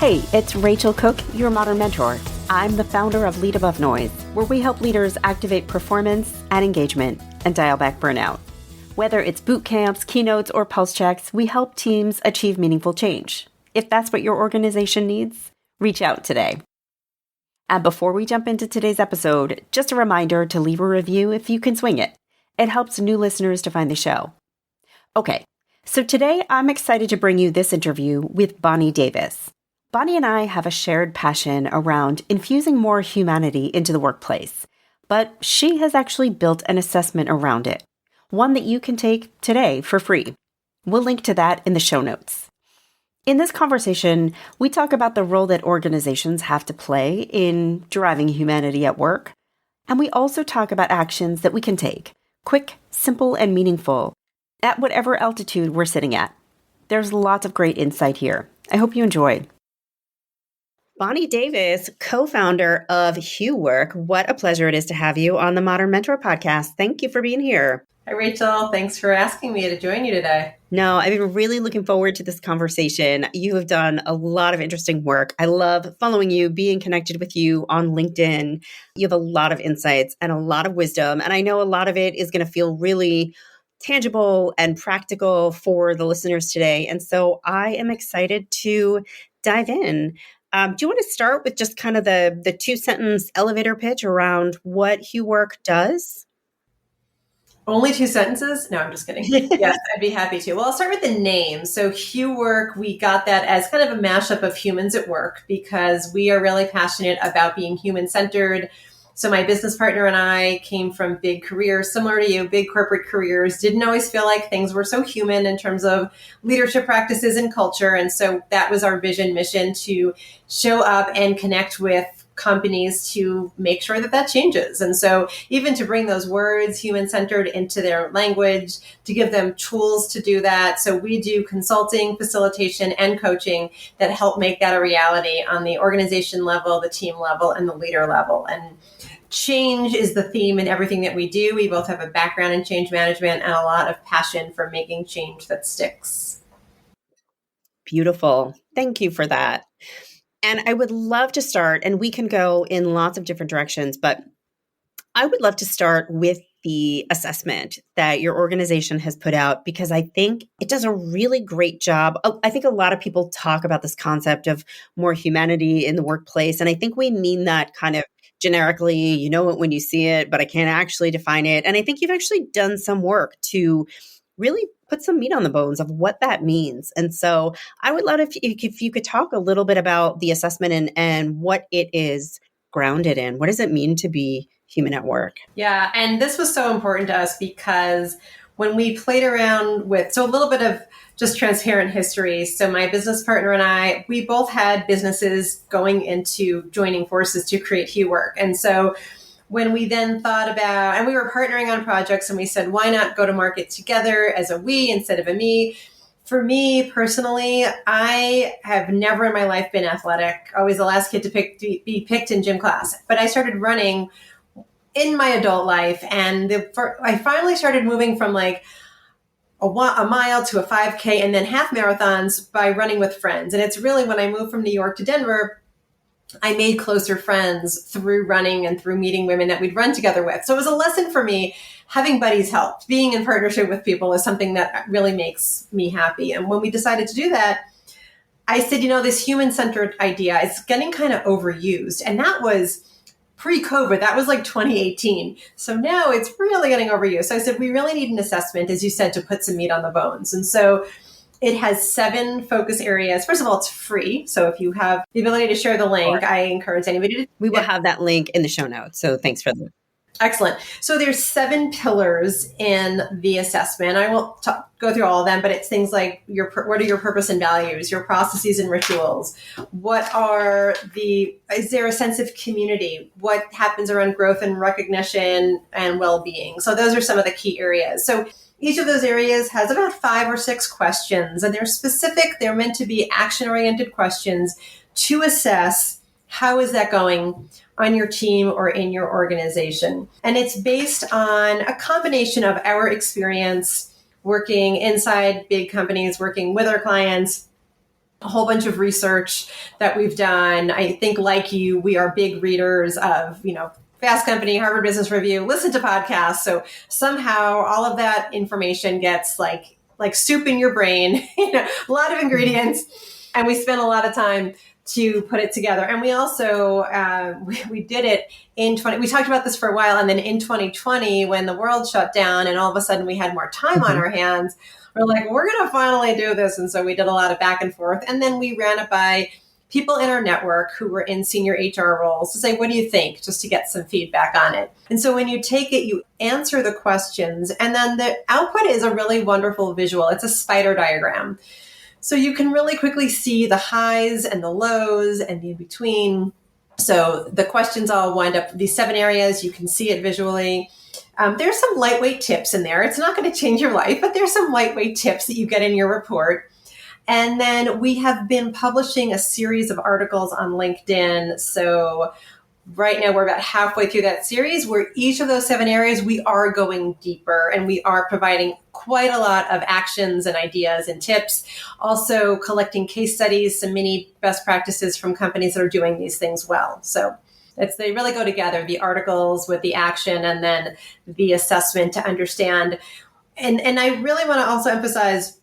Hey, it's Rachel Cooke, your modern mentor. I'm the founder of Lead Above Noise, where we help leaders activate performance and engagement and dial back burnout. Whether it's boot camps, keynotes, or pulse checks, we help teams achieve meaningful change. If that's what your organization needs, reach out today. And before we jump into today's episode, just a reminder to leave a review if you can swing it. It helps new listeners to find the show. Okay, so today I'm excited to bring you this interview with Bonnie Davis. Bonnie and I have a shared passion around infusing more humanity into the workplace, but she has actually built an assessment around it, one that you can take today for free. We'll link to that in the show notes. In this conversation, we talk about the role that organizations have to play in driving humanity at work, and we also talk about actions that we can take, quick, simple, and meaningful, at whatever altitude we're sitting at. There's lots of great insight here. I hope you enjoy. Bonnie Davis, co-founder of HuWork. What a pleasure it is to have you on the Modern Mentor podcast. Thank you for being here. Hi, Rachel. Thanks for asking me to join you today. No, I've been really looking forward to this conversation. You have done a lot of interesting work. I love following you, being connected with you on LinkedIn. You have a lot of insights and a lot of wisdom. And I know a lot of it is going to feel really tangible and practical for the listeners today. And so I am excited to dive in. Do you want to start with just kind of the two-sentence elevator pitch around what HuWork does? Only two sentences? No, I'm just kidding. Yes, I'd be happy to. Well, I'll start with the name. So HuWork, we got that as kind of a mashup of humans at work because we are really passionate about being human-centered. So my business partner and I came from big careers, similar to you, big corporate careers, didn't always feel like things were so human in terms of leadership practices and culture. And so that was our vision, mission to show up and connect with companies to make sure that that changes. And so even to bring those words human-centered into their language, to give them tools to do that. So we do consulting, facilitation, and coaching that help make that a reality on the organization level, the team level, and the leader level. And change is the theme in everything that we do. We both have a background in change management and a lot of passion for making change that sticks. Beautiful. Thank you for that. And I would love to start, and we can go in lots of different directions, but I would love to start with the assessment that your organization has put out, because I think it does a really great job. I think a lot of people talk about this concept of more humanity in the workplace, and I think we mean that kind of generically. You know it when you see it, but I can't actually define it. And I think you've actually done some work to really put some meat on the bones of what that means. And so I would love if you could talk a little bit about the assessment and what it is grounded in. What does it mean to be human at work? Yeah, and this was so important to us because when we played around with, so a little bit of just transparent history. So my business partner and I, we both had businesses going into joining forces to create HuWork. And so when we then thought about, and we were partnering on projects, and we said, why not go to market together as a we instead of a me? For me personally, I have never in my life been athletic, always the last kid to be picked in gym class. But I started running in my adult life, and I finally started moving from like a mile to a 5K and then half marathons by running with friends. And it's really when I moved from New York to Denver, I made closer friends through running and through meeting women that we'd run together with. So it was a lesson for me. Having buddies helped. Being in partnership with people is something that really makes me happy. And when we decided to do that, I said, this human-centered idea is getting kind of overused. And that was pre-COVID. That was like 2018. So now it's really getting overused. So I said, we really need an assessment, as you said, to put some meat on the bones. And so it has 7 focus areas. First of all, it's free. So if you have the ability to share the link, I encourage anybody to. We will have that link in the show notes. So thanks for that. Excellent. So there's 7 pillars in the assessment. I won't go through all of them, but it's things like what are your purpose and values, your processes and rituals? Is there a sense of community? What happens around growth and recognition and well-being? So those are some of the key areas. So each of those areas has about 5 or 6 questions, and they're specific. They're meant to be action-oriented questions to assess how is that going on your team or in your organization. And it's based on a combination of our experience working inside big companies, working with our clients, a whole bunch of research that we've done. I think, like you, we are big readers of, Fast Company, Harvard Business Review, listen to podcasts. So somehow all of that information gets like soup in your brain, a lot of ingredients. And we spent a lot of time to put it together. And we also, we did it in we talked about this for a while. And then in 2020, when the world shut down and all of a sudden we had more time on our hands, we're like, we're going to finally do this. And so we did a lot of back and forth. And then we ran it by people in our network who were in senior HR roles to say, what do you think? Just to get some feedback on it. And so when you take it, you answer the questions, and then the output is a really wonderful visual. It's a spider diagram. So you can really quickly see the highs and the lows and the in-between. So the questions all wind up these 7 areas. You can see it visually. There's some lightweight tips in there. It's not going to change your life, but there's some lightweight tips that you get in your report. And then we have been publishing a series of articles on LinkedIn. So right now we're about halfway through that series, where each of those 7 areas, we are going deeper and we are providing quite a lot of actions and ideas and tips. Also collecting case studies, some mini best practices from companies that are doing these things well. So they really go together, the articles with the action and then the assessment to understand. And I really want to also emphasize,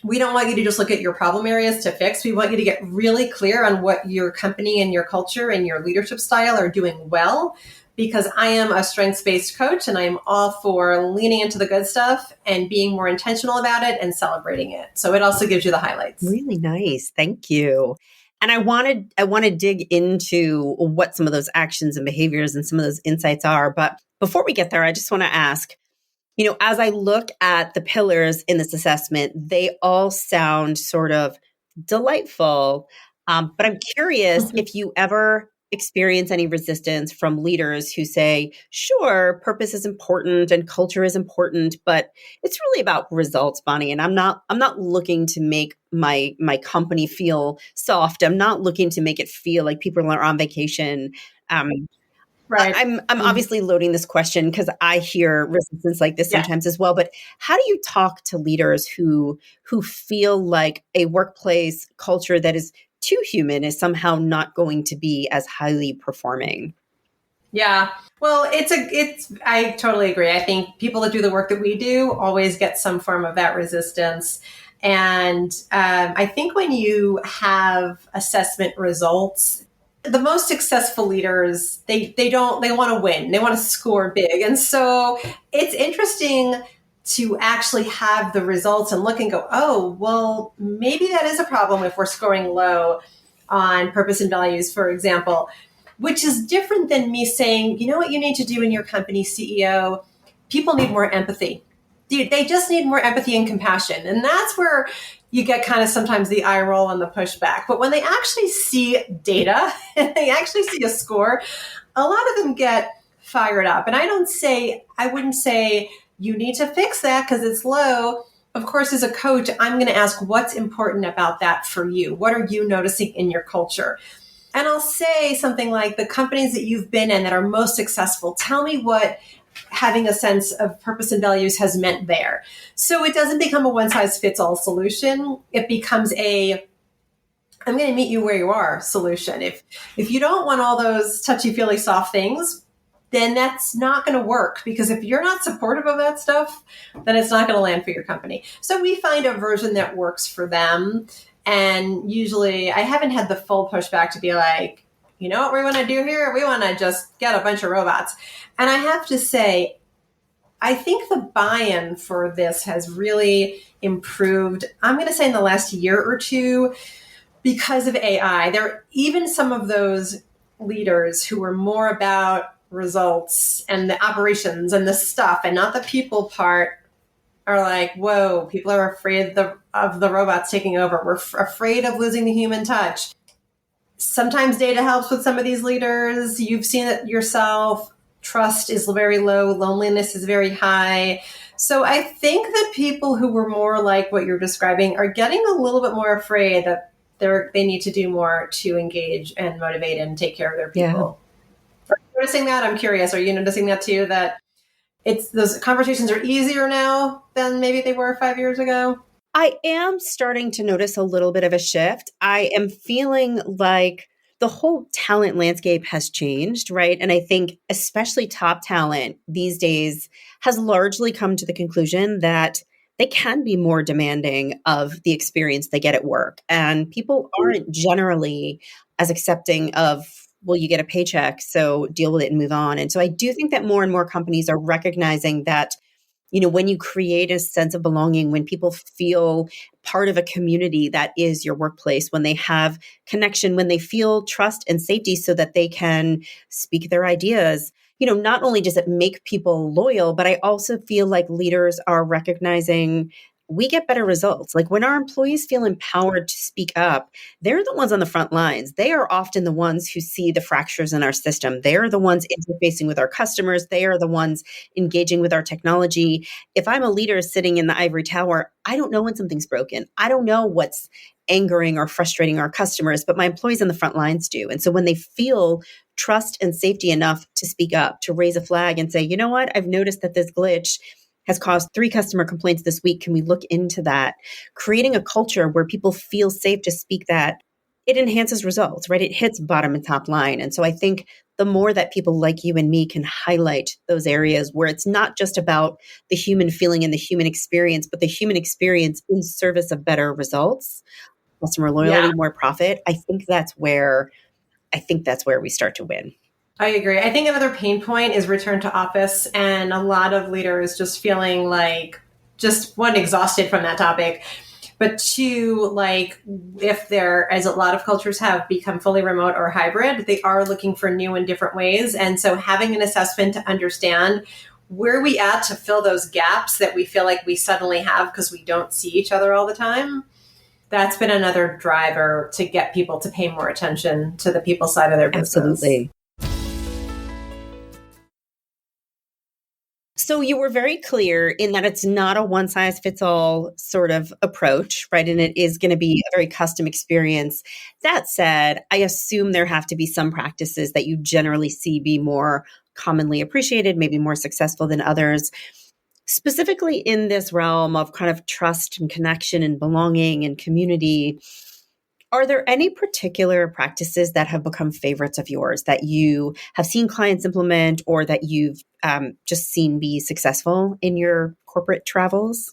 we don't want you to just look at your problem areas to fix. We want you to get really clear on what your company and your culture and your leadership style are doing well, because I am a strengths-based coach and I'm all for leaning into the good stuff and being more intentional about it and celebrating it. So it also gives you the highlights. Really nice. Thank you. And I want to dig into what some of those actions and behaviors and some of those insights are. But before we get there, I just want to ask, as I look at the pillars in this assessment, they all sound sort of delightful. But I'm curious if you ever experience any resistance from leaders who say, sure, purpose is important and culture is important, but it's really about results, Bonnie. And I'm not looking to make my company feel soft. I'm not looking to make it feel like people are on vacation. Right. I'm obviously loading this question because I hear resistance like this sometimes as well. But how do you talk to leaders who feel like a workplace culture that is too human is somehow not going to be as highly performing? Yeah. Well, I totally agree. I think people that do the work that we do always get some form of that resistance. And I think when you have assessment results, the most successful leaders, they want to win. They want to score big. And so it's interesting to actually have the results and look and go, oh, well, maybe that is a problem if we're scoring low on purpose and values, for example, which is different than me saying, you know what you need to do in your company, CEO? People need more empathy. They just need more empathy and compassion. And that's where you get kind of sometimes the eye roll and the pushback. But when they actually see data and they actually see a score, a lot of them get fired up. And I wouldn't say you need to fix that because it's low. Of course, as a coach, I'm going to ask what's important about that for you. What are you noticing in your culture? And I'll say something like, the companies that you've been in that are most successful, tell me what having a sense of purpose and values has meant there. So it doesn't become a one-size-fits-all solution. It becomes I'm going to meet you where you are solution. If you don't want all those touchy-feely soft things, then that's not going to work, because if you're not supportive of that stuff, then it's not going to land for your company. So we find a version that works for them. And usually I haven't had the full pushback to be like, you know what we want to do here? We want to just get a bunch of robots. And I have to say, I think the buy-in for this has really improved, I'm going to say in the last year or two, because of AI. There are even some of those leaders who were more about results and the operations and the stuff and not the people part are like, whoa, people are afraid of the robots taking over. We're afraid of losing the human touch. Sometimes data helps with some of these leaders. You've seen it yourself. Trust is very low. Loneliness is very high. So I think that people who were more like what you're describing are getting a little bit more afraid that they need to do more to engage and motivate and take care of their people. Yeah. Are you noticing that? I'm curious. Are you noticing that too? That those conversations are easier now than maybe they were 5 years ago? I am starting to notice a little bit of a shift. I am feeling like the whole talent landscape has changed, right? And I think especially top talent these days has largely come to the conclusion that they can be more demanding of the experience they get at work. And people aren't generally as accepting of, well, you get a paycheck, so deal with it and move on. And so I do think that more and more companies are recognizing that when you create a sense of belonging, when people feel part of a community that is your workplace, when they have connection, when they feel trust and safety so that they can speak their ideas, not only does it make people loyal, but I also feel like leaders are recognizing we get better results. Like when our employees feel empowered to speak up, they're the ones on the front lines. They are often the ones who see the fractures in our system. They are the ones interfacing with our customers. They are the ones engaging with our technology. If I'm a leader sitting in the ivory tower, I don't know when something's broken. I don't know what's angering or frustrating our customers, but my employees on the front lines do. And so when they feel trust and safety enough to speak up, to raise a flag and say, you know what, I've noticed that this glitch has caused 3 customer complaints this week. Can we look into that? Creating a culture where people feel safe to speak that, it enhances results, right? It hits bottom and top line. And so I think the more that people like you and me can highlight those areas where it's not just about the human feeling and the human experience, but the human experience in service of better results, customer Yeah. loyalty, more profit, I think that's where we start to win. I agree. I think another pain point is return to office, and a lot of leaders just feeling like just one, exhausted from that topic, but two, like if there, as a lot of cultures have become fully remote or hybrid, they are looking for new and different ways. And so having an assessment to understand where we at to fill those gaps that we feel like we suddenly have because we don't see each other all the time. That's been another driver to get people to pay more attention to the people side of their business. Absolutely. So you were very clear in that it's not a one size fits all sort of approach, right? And it is going to be a very custom experience. That said, I assume there have to be some practices that you generally see be more commonly appreciated, maybe more successful than others. Specifically in this realm of kind of trust and connection and belonging and community, are there any particular practices that have become favorites of yours that you have seen clients implement or that you've just seen be successful in your corporate travels?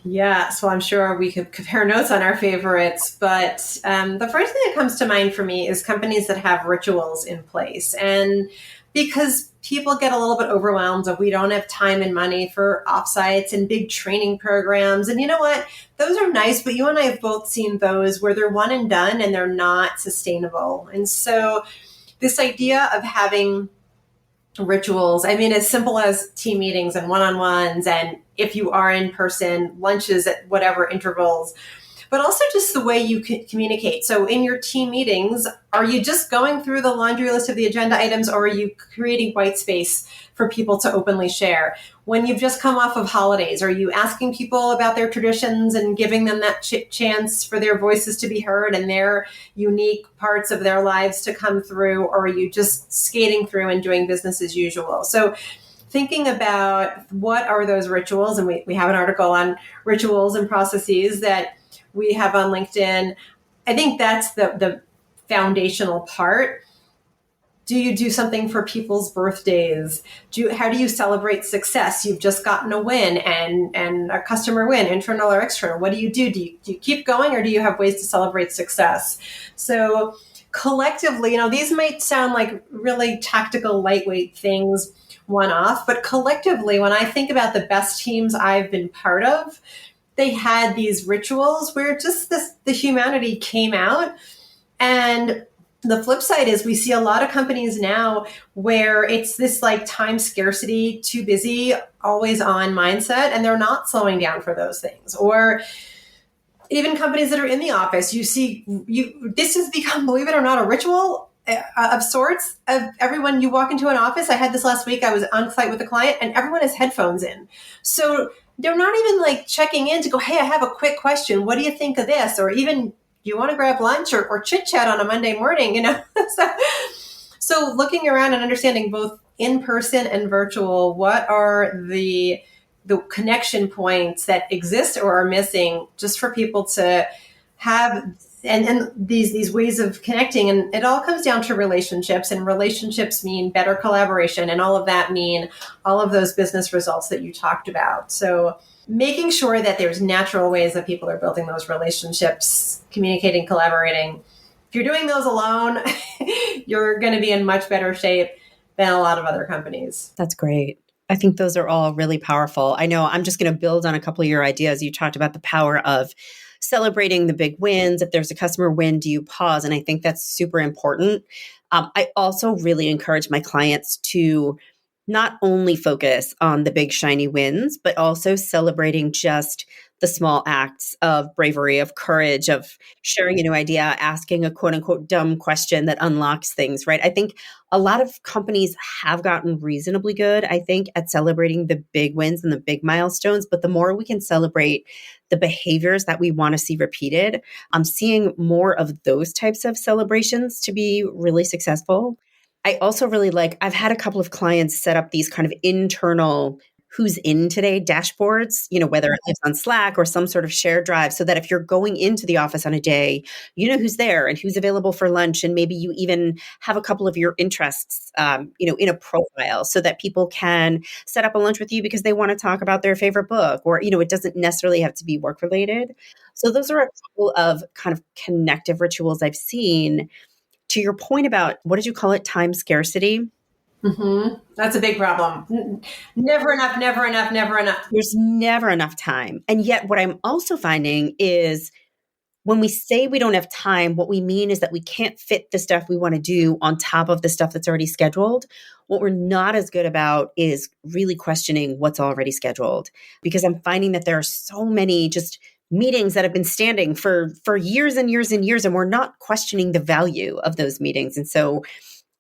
Yeah, so I'm sure we could compare notes on our favorites, but the first thing that comes to mind for me is companies that have rituals in place. And because people get a little bit overwhelmed of we don't have time and money for offsites and big training programs. And you know what? Those are nice, but you and I have both seen those where they're one and done and they're not sustainable. And so this idea of having rituals, I mean, as simple as team meetings and one-on-ones, and if you are in person, lunches at whatever intervals, but also just the way you communicate. So in your team meetings, are you just going through the laundry list of the agenda items, or are you creating white space for people to openly share? When you've just come off of holidays, are you asking people about their traditions and giving them that chance for their voices to be heard and their unique parts of their lives to come through? Or are you just skating through and doing business as usual? So thinking about what are those rituals, and we have an article on rituals and processes that we have on LinkedIn. I think that's the foundational part. Do you do something for people's birthdays? How do you celebrate success? You've just gotten a win and a customer win, internal or external. What do you do? Do you keep going, or do you have ways to celebrate success? So collectively, these might sound like really tactical, lightweight things one-off, but collectively, when I think about the best teams I've been part of, they had these rituals where just the humanity came out. And the flip side is we see a lot of companies now where it's this like time scarcity, too busy, always on mindset, and they're not slowing down for those things. Or even companies that are in the office, this has become, believe it or not, a ritual of sorts of everyone. You walk into an office. I had this last week. I was on site with a client and everyone has headphones in. So they're not even like checking in to go, hey, I have a quick question. What do you think of this? Or even, do you want to grab lunch or chit chat on a Monday morning? So looking around and understanding both in person and virtual, what are the the connection points that exist or are missing, just for people to have and these ways of connecting. And it all comes down to relationships, and relationships mean better collaboration, and all of that mean all of those business results that you talked about. So making sure that there's natural ways that people are building those relationships, communicating, collaborating. If you're doing those alone, you're going to be in much better shape than a lot of other companies. That's great. I think those are all really powerful. I know I'm just going to build on a couple of your ideas. You talked about the power of celebrating the big wins. If there's a customer win, do you pause? And I think that's super important. I also really encourage my clients to not only focus on the big shiny wins, but also celebrating just the small acts of bravery, of courage, of sharing a new idea, asking a quote unquote dumb question that unlocks things, right? I think a lot of companies have gotten reasonably good, I think, at celebrating the big wins and the big milestones. But the more we can celebrate the behaviors that we want to see repeated, I'm seeing more of those types of celebrations to be really successful. I also really I've had a couple of clients set up these kind of internal who's in today dashboards, whether it lives on Slack or some sort of shared drive, so that if you're going into the office on a day, you know who's there and who's available for lunch. And maybe you even have a couple of your interests, in a profile, so that people can set up a lunch with you because they want to talk about their favorite book, or, it doesn't necessarily have to be work related. So those are a couple of kind of connective rituals I've seen. To your point about, what did you call it? Time scarcity. Mm-hmm. That's a big problem. Never enough, never enough, never enough. There's never enough time. And yet what I'm also finding is when we say we don't have time, what we mean is that we can't fit the stuff we want to do on top of the stuff that's already scheduled. What we're not as good about is really questioning what's already scheduled, because I'm finding that there are so many just meetings that have been standing for years and years and years, and we're not questioning the value of those meetings. And so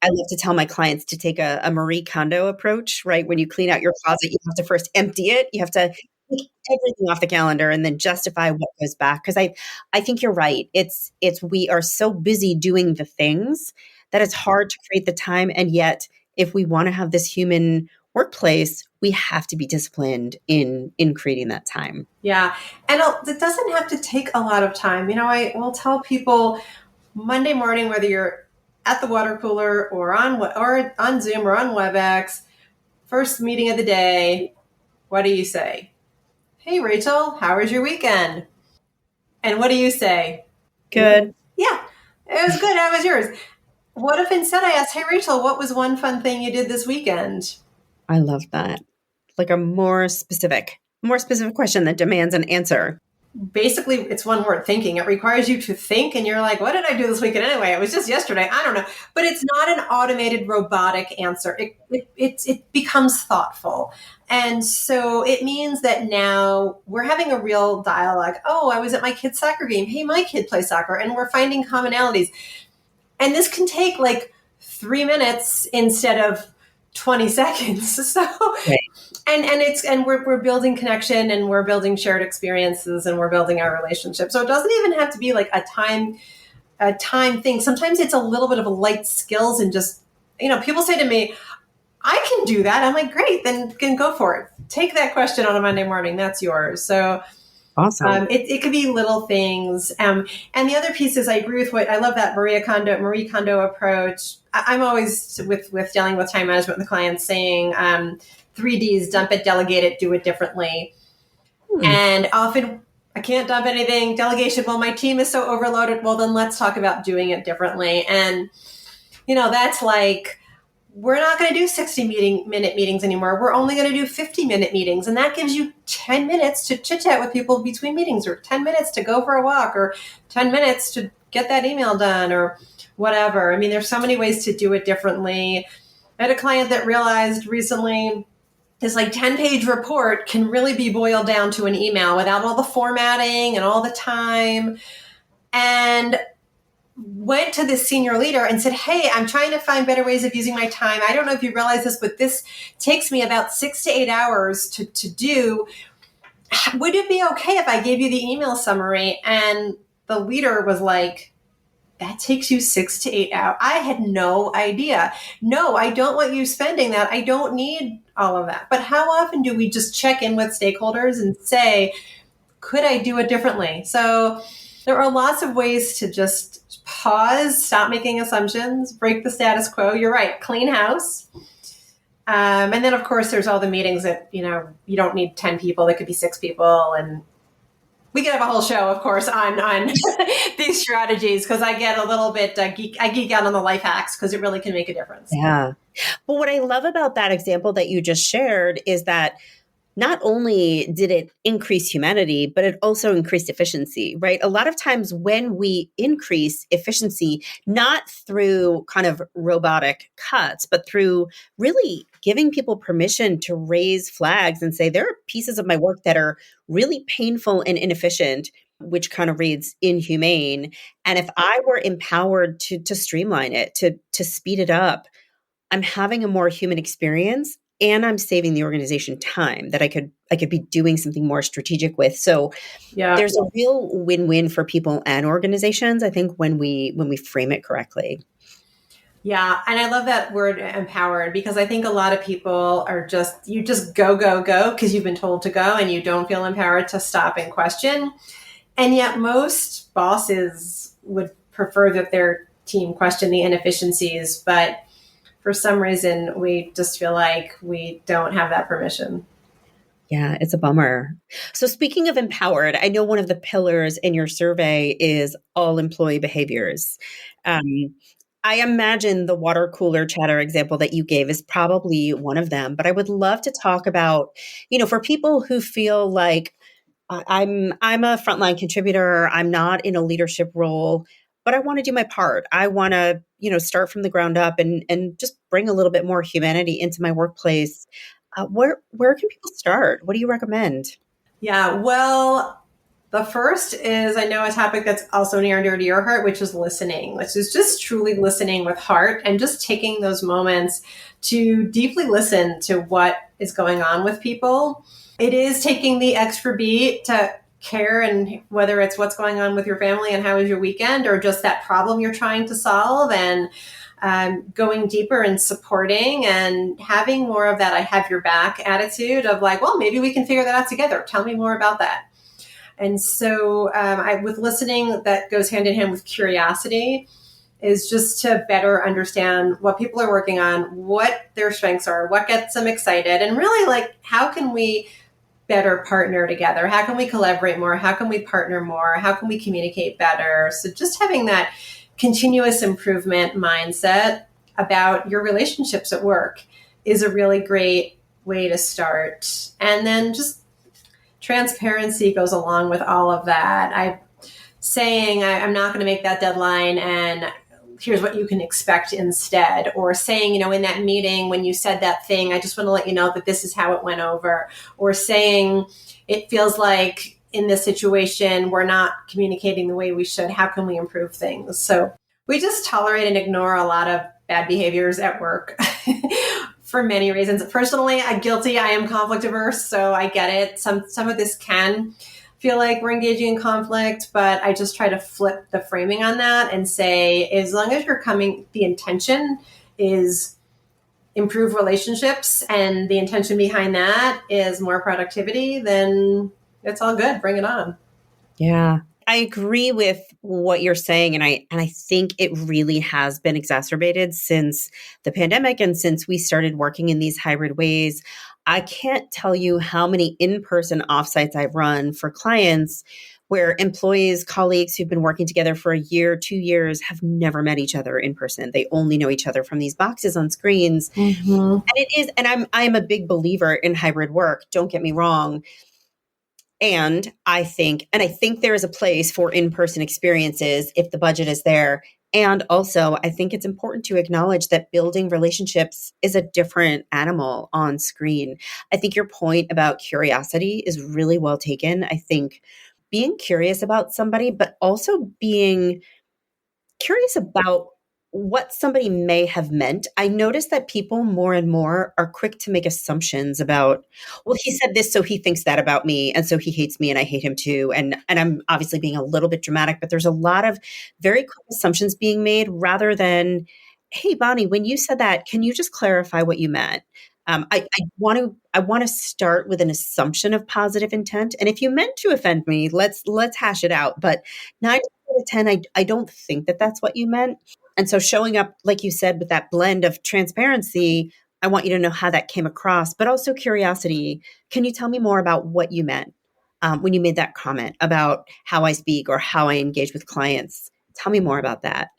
I love to tell my clients to take a Marie Kondo approach, right? When you clean out your closet, you have to first empty it. You have to take everything off the calendar and then justify what goes back. Because I think you're right. It's we are so busy doing the things that it's hard to create the time. And yet, if we want to have this human workplace, we have to be disciplined in creating that time. Yeah. And it doesn't have to take a lot of time. I will tell people Monday morning, whether you're at the water cooler or on Zoom or on WebEx, first meeting of the day, what do you say? Hey, Rachel, how was your weekend? And what do you say? Good. Yeah, it was good. How was yours? What if instead I asked, hey, Rachel, what was one fun thing you did this weekend? I love that. Like a more specific question that demands an answer. Basically, it's one word: thinking. It requires you to think, and you're like, what did I do this weekend anyway? It was just yesterday. I don't know. But it's not an automated robotic answer. It becomes thoughtful. And so it means that now we're having a real dialogue. Oh, I was at my kid's soccer game. Hey, my kid plays soccer. And we're finding commonalities. And this can take 3 minutes instead of 20 seconds. So, right. and we're building connection, and we're building shared experiences, and we're building our relationship. So it doesn't even have to be a time thing. Sometimes it's a little bit of a light skills, and just, people say to me, I can do that. I'm like, great, then go for it. Take that question on a Monday morning. That's yours. So awesome. It could be little things. And the other piece is, I agree with I love that Marie Kondo approach. I'm always with dealing with time management with the clients saying 3 Ds: dump it, delegate it, do it differently. And often I can't dump anything. Delegation, well, my team is so overloaded. Well, then let's talk about doing it differently. And, that's we're not going to do 60-minute meetings anymore. We're only going to do 50-minute meetings. And that gives you 10 minutes to chit-chat with people between meetings, or 10 minutes to go for a walk, or 10 minutes to get that email done, or whatever. I mean, there's so many ways to do it differently. I had a client that realized recently this 10-page report can really be boiled down to an email without all the formatting and all the time. And went to this senior leader and said, hey, I'm trying to find better ways of using my time. I don't know if you realize this, but this takes me about 6 to 8 hours to do. Would it be okay if I gave you the email summary? And the leader was like, that takes you 6 to 8 hours. I had no idea. No, I don't want you spending that. I don't need all of that. But how often do we just check in with stakeholders and say, could I do it differently? So there are lots of ways to just pause, stop making assumptions, break the status quo. You're right, clean house. And then, of course, there's all the meetings that, you don't need 10 people. There could be 6 people. And we could have a whole show, of course, on these strategies, because I get a little bit, I geek out on the life hacks because it really can make a difference. Yeah. But what I love about that example that you just shared is that not only did it increase humanity, but it also increased efficiency, right? A lot of times when we increase efficiency, not through kind of robotic cuts, but through really giving people permission to raise flags and say, there are pieces of my work that are really painful and inefficient, which kind of reads inhumane. And if I were empowered to streamline it, to speed it up, I'm having a more human experience, and I'm saving the organization time that I could be doing something more strategic with. So there's a real win-win for people and organizations, I think, when we frame it correctly. Yeah. And I love that word empowered, because I think a lot of people are you just go because you've been told to go, and you don't feel empowered to stop and question. And yet most bosses would prefer that their team question the inefficiencies, but for some reason, we just feel like we don't have that permission. Yeah, it's a bummer. So speaking of empowered, I know one of the pillars in your survey is all employee behaviors. I imagine the water cooler chatter example that you gave is probably one of them, but I would love to talk about, for people who feel like I'm a frontline contributor, I'm not in a leadership role, but I want to do my part. I want to, start from the ground up and just bring a little bit more humanity into my workplace. Where can people start? What do you recommend? Yeah, well, the first is, I know, a topic that's also near and dear to your heart, which is listening, which is just truly listening with heart and just taking those moments to deeply listen to what is going on with people. It is taking the extra beat to care, and whether it's what's going on with your family and how was your weekend, or just that problem you're trying to solve, and going deeper and supporting and having more of that I have your back attitude of like, well, maybe we can figure that out together. Tell me more about that. And so with listening, that goes hand in hand with curiosity, is just to better understand what people are working on, what their strengths are, what gets them excited, and really like, how can we better partner together? How can we collaborate more? How can we partner more? How can we communicate better? So just having that continuous improvement mindset about your relationships at work is a really great way to start. And then just transparency goes along with all of that. I'm not going to make that deadline, and here's what you can expect instead. Or saying, in that meeting when you said that thing, I just want to let you know that this is how it went over. Or saying, it feels like in this situation, we're not communicating the way we should. How can we improve things? So we just tolerate and ignore a lot of bad behaviors at work for many reasons. Personally, I'm guilty. I am conflict averse, so I get it. Some of this can feel like we're engaging in conflict, but I just try to flip the framing on that and say, as long as the intention is improve relationships, and the intention behind that is more productivity, then it's all good. Bring it on. Yeah. I agree with what you're saying. And I think it really has been exacerbated since the pandemic and since we started working in these hybrid ways. I can't tell you how many in-person offsites I've run for clients where employees, colleagues who've been working together for a year, 2 years have never met each other in person. They only know each other from these boxes on screens. Mm-hmm. And I'm a big believer in hybrid work. Don't get me wrong. And I think there is a place for in-person experiences if the budget is there. And also, I think it's important to acknowledge that building relationships is a different animal on screen. I think your point about curiosity is really well taken. I think being curious about somebody, but also being curious about what somebody may have meant. I noticed that people more and more are quick to make assumptions about, well, he said this, so he thinks that about me, and so he hates me and I hate him too. And I'm obviously being a little bit dramatic, but there's a lot of very quick assumptions being made rather than, hey, Bonnie, when you said that, can you just clarify what you meant? I want to start with an assumption of positive intent. And if you meant to offend me, let's hash it out. But 9 out of 10, I don't think that that's what you meant. And so showing up, like you said, with that blend of transparency, I want you to know how that came across, but also curiosity. Can you tell me more about what you meant when you made that comment about how I speak or how I engage with clients? Tell me more about that.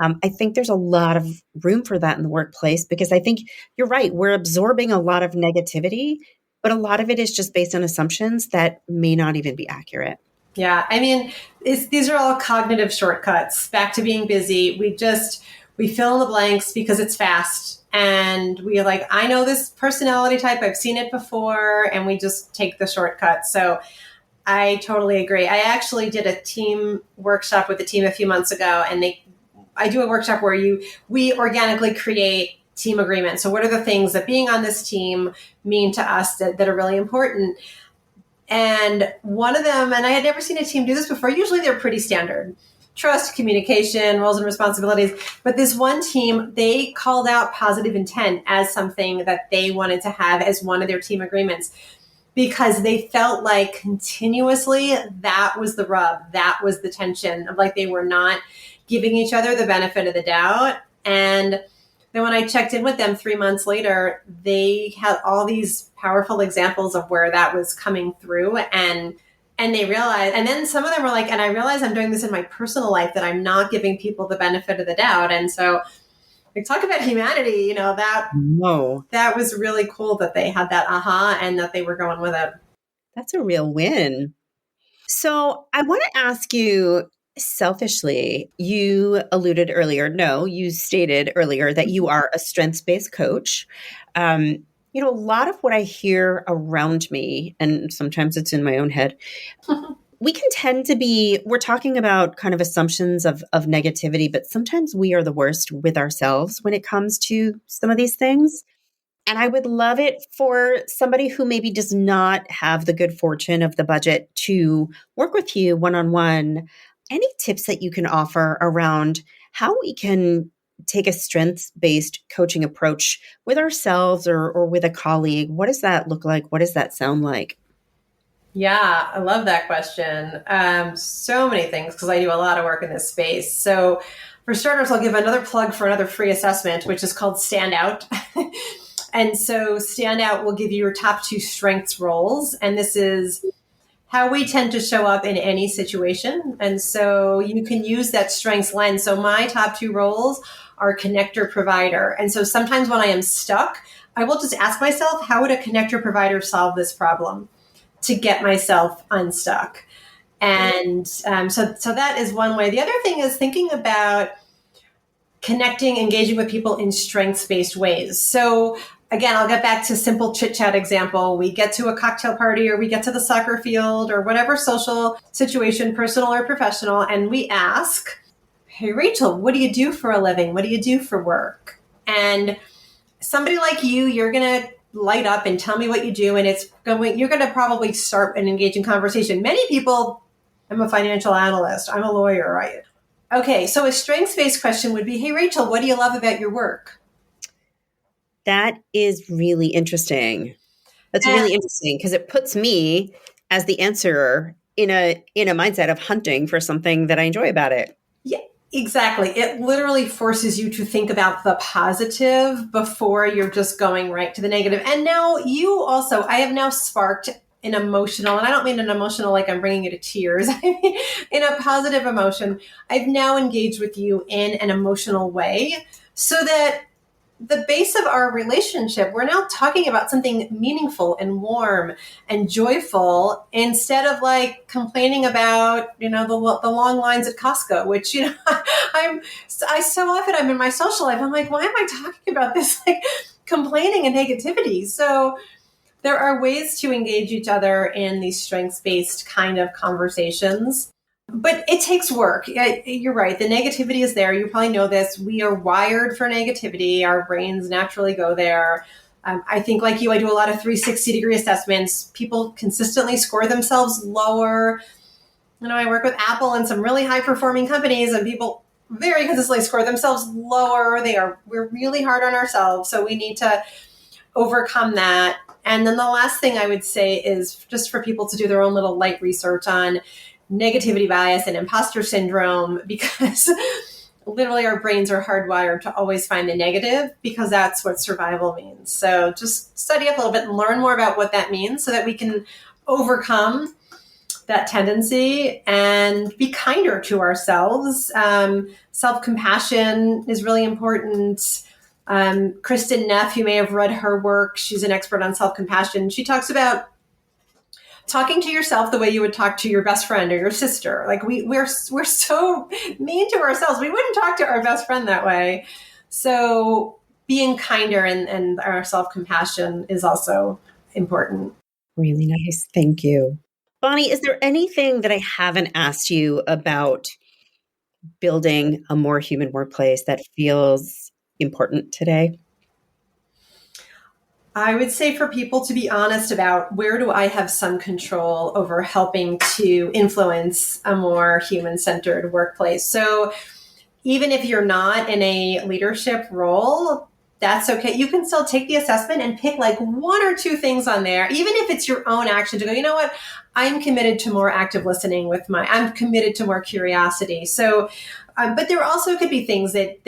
I think there's a lot of room for that in the workplace because I think you're right. We're absorbing a lot of negativity, but a lot of it is just based on assumptions that may not even be accurate. Yeah, I mean, these are all cognitive shortcuts. Back to being busy. We fill in the blanks because it's fast. And we like, I know this personality type. I've seen it before. And we just take the shortcut. So I totally agree. I actually did a team workshop with a team a few months ago. And I do a workshop where we organically create team agreements. So what are the things that being on this team mean to us that are really important? And one of them, and I had never seen a team do this before, usually they're pretty standard. Trust, communication, roles and responsibilities. But this one team, they called out positive intent as something that they wanted to have as one of their team agreements because they felt like continuously that was the rub, that was the tension of like they were not giving each other the benefit of the doubt. And then when I checked in with them 3 months later, they had all these powerful examples of where that was coming through. And they realized, and then some of them were like, and I realize I'm doing this in my personal life, that I'm not giving people the benefit of the doubt. And so like talk about humanity, that was really cool that they had that aha and that they were going with it. That's a real win. So I want to ask you, selfishly, you stated earlier that you are a strengths-based coach. A lot of what I hear around me, and sometimes it's in my own head, we can tend to we're talking about kind of assumptions of negativity, but sometimes we are the worst with ourselves when it comes to some of these things. And I would love it for somebody who maybe does not have the good fortune of the budget to work with you one-on-one. Any tips that you can offer around how we can take a strengths-based coaching approach with ourselves or with a colleague? What does that look like? What does that sound like? Yeah, I love that question. So many things because I do a lot of work in this space. So for starters, I'll give another plug for another free assessment, which is called Stand Out. And so Stand Out will give you your top 2 strengths roles. And this is how we tend to show up in any situation. And so you can use that strengths lens. So my top 2 roles are connector provider. And so sometimes when I am stuck, I will just ask myself, how would a connector provider solve this problem to get myself unstuck? And so that is one way. The other thing is thinking about connecting, engaging with people in strengths-based ways. So again, I'll get back to simple chit chat example. We get to a cocktail party or we get to the soccer field or whatever social situation, personal or professional, and we ask, hey, Rachel, what do you do for a living? What do you do for work? And somebody like you're going to light up and tell me what you do. And you're going to probably start an engaging conversation. Many people, I'm a financial analyst. I'm a lawyer, right? Okay, so a strengths-based question would be, hey, Rachel, what do you love about your work? That is really interesting. That's really interesting because it puts me as the answerer in a mindset of hunting for something that I enjoy about it. Yeah, exactly. It literally forces you to think about the positive before you're just going right to the negative. And now I have now sparked an emotional, and I don't mean an emotional like I'm bringing you to tears. I mean, in a positive emotion, I've now engaged with you in an emotional way so that the base of our relationship, we're now talking about something meaningful and warm and joyful instead of like complaining about, the long lines at Costco, which, I so often I'm in my social life. I'm like, why am I talking about this? Like complaining and negativity. So there are ways to engage each other in these strengths-based kind of conversations. But it takes work. You're right. The negativity is there. You probably know this. We are wired for negativity. Our brains naturally go there. I think like you, I do a lot of 360-degree assessments. People consistently score themselves lower. I work with Apple and some really high-performing companies, and people very consistently score themselves lower. We're really hard on ourselves. So we need to overcome that. And then the last thing I would say is just for people to do their own little light research on negativity bias and imposter syndrome, because literally our brains are hardwired to always find the negative because that's what survival means. So just study up a little bit and learn more about what that means so that we can overcome that tendency and be kinder to ourselves. Self-compassion is really important. Kristen Neff, you may have read her work. She's an expert on self-compassion. She talks about talking to yourself the way you would talk to your best friend or your sister. Like we're so mean to ourselves. We wouldn't talk to our best friend that way. So being kinder and our self-compassion is also important. Really nice. Thank you. Bonnie, is there anything that I haven't asked you about building a more human workplace that feels important today? I would say for people to be honest about where do I have some control over helping to influence a more human-centered workplace. So even if you're not in a leadership role, that's okay. You can still take the assessment and pick like one or two things on there, even if it's your own action to go, you know what, I'm committed to more active listening I'm committed to more curiosity. So, but there also could be things that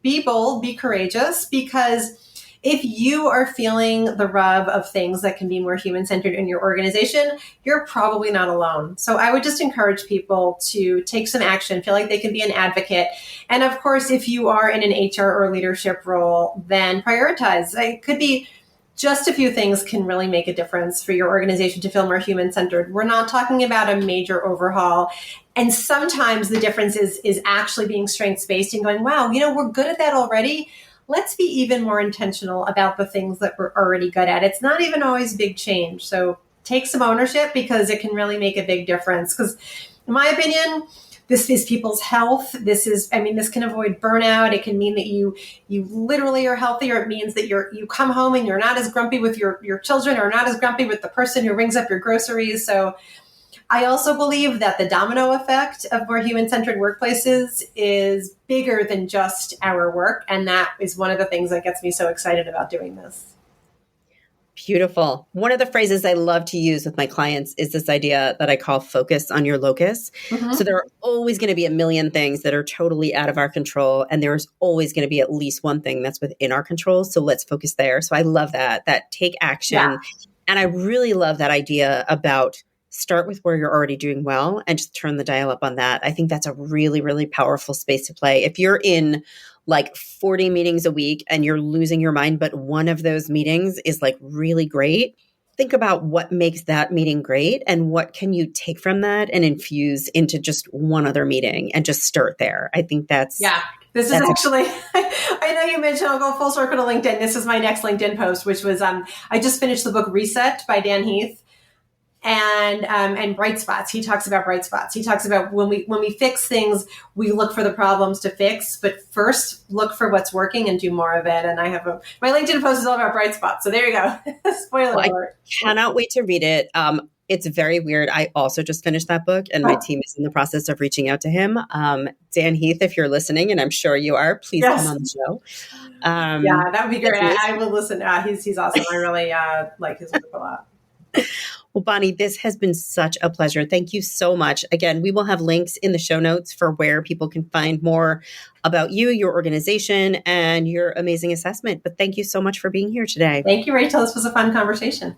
be bold, be courageous, because if you are feeling the rub of things that can be more human-centered in your organization, you're probably not alone. So I would just encourage people to take some action, feel like they can be an advocate. And of course, if you are in an HR or leadership role, then prioritize. It could be just a few things can really make a difference for your organization to feel more human-centered. We're not talking about a major overhaul. And sometimes the difference is actually being strengths-based and going, wow, we're good at that already. Let's be even more intentional about the things that we're already good at. It's not even always big change. So take some ownership because it can really make a big difference. Because in my opinion, this is people's health. This can avoid burnout. It can mean that you literally are healthier. It means that you come home and you're not as grumpy with your children or not as grumpy with the person who rings up your groceries. So I also believe that the domino effect of more human-centered workplaces is bigger than just our work. And that is one of the things that gets me so excited about doing this. Beautiful. One of the phrases I love to use with my clients is this idea that I call focus on your locus. Mm-hmm. So there are always going to be a million things that are totally out of our control. And there's always going to be at least one thing that's within our control. So let's focus there. So I love that take action. Yeah. And I really love that idea about start with where you're already doing well and just turn the dial up on that. I think that's a really, really powerful space to play. If you're in like 40 meetings a week and you're losing your mind, but one of those meetings is like really great, think about what makes that meeting great and what can you take from that and infuse into just one other meeting and just start there. I think that's... Yeah. This is actually, I know you mentioned, I'll go full circle to LinkedIn. This is my next LinkedIn post, which was, I just finished the book Reset by Dan Heath. And bright spots. He talks about bright spots. He talks about when we fix things, we look for the problems to fix, but first look for what's working and do more of it. And I have my LinkedIn post is all about bright spots. So there you go. Spoiler alert. I cannot wait to read it. It's very weird. I also just finished that book and my team is in the process of reaching out to him. Dan Heath, if you're listening, and I'm sure you are, please come on the show. Yeah, that would be great. I will listen. He's awesome. I really like his work a lot. Well, Bonnie, this has been such a pleasure. Thank you so much. Again, we will have links in the show notes for where people can find more about you, your organization, and your amazing assessment. But thank you so much for being here today. Thank you, Rachel. This was a fun conversation.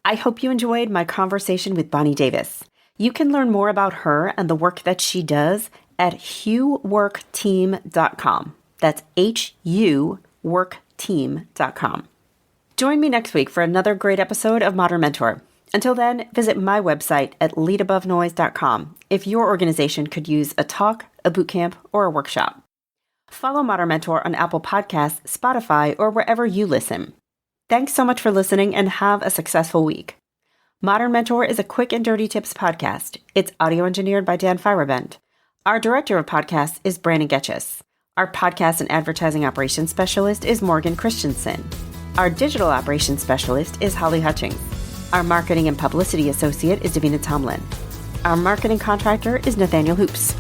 I hope you enjoyed my conversation with Bonnie Davis. You can learn more about her and the work that she does at HuWorkteam.com. That's HuWorkteam.com. Join me next week for another great episode of Modern Mentor. Until then, visit my website at leadabovenoise.com if your organization could use a talk, a bootcamp, or a workshop. Follow Modern Mentor on Apple Podcasts, Spotify, or wherever you listen. Thanks so much for listening and have a successful week. Modern Mentor is a quick and dirty tips podcast. It's audio engineered by Dan Feyerabend. Our director of podcasts is Brandon Getchus. Our podcast and advertising operations specialist is Morgan Christensen. Our digital operations specialist is Holly Hutchings. Our marketing and publicity associate is Davina Tomlin. Our marketing contractor is Nathaniel Hoops.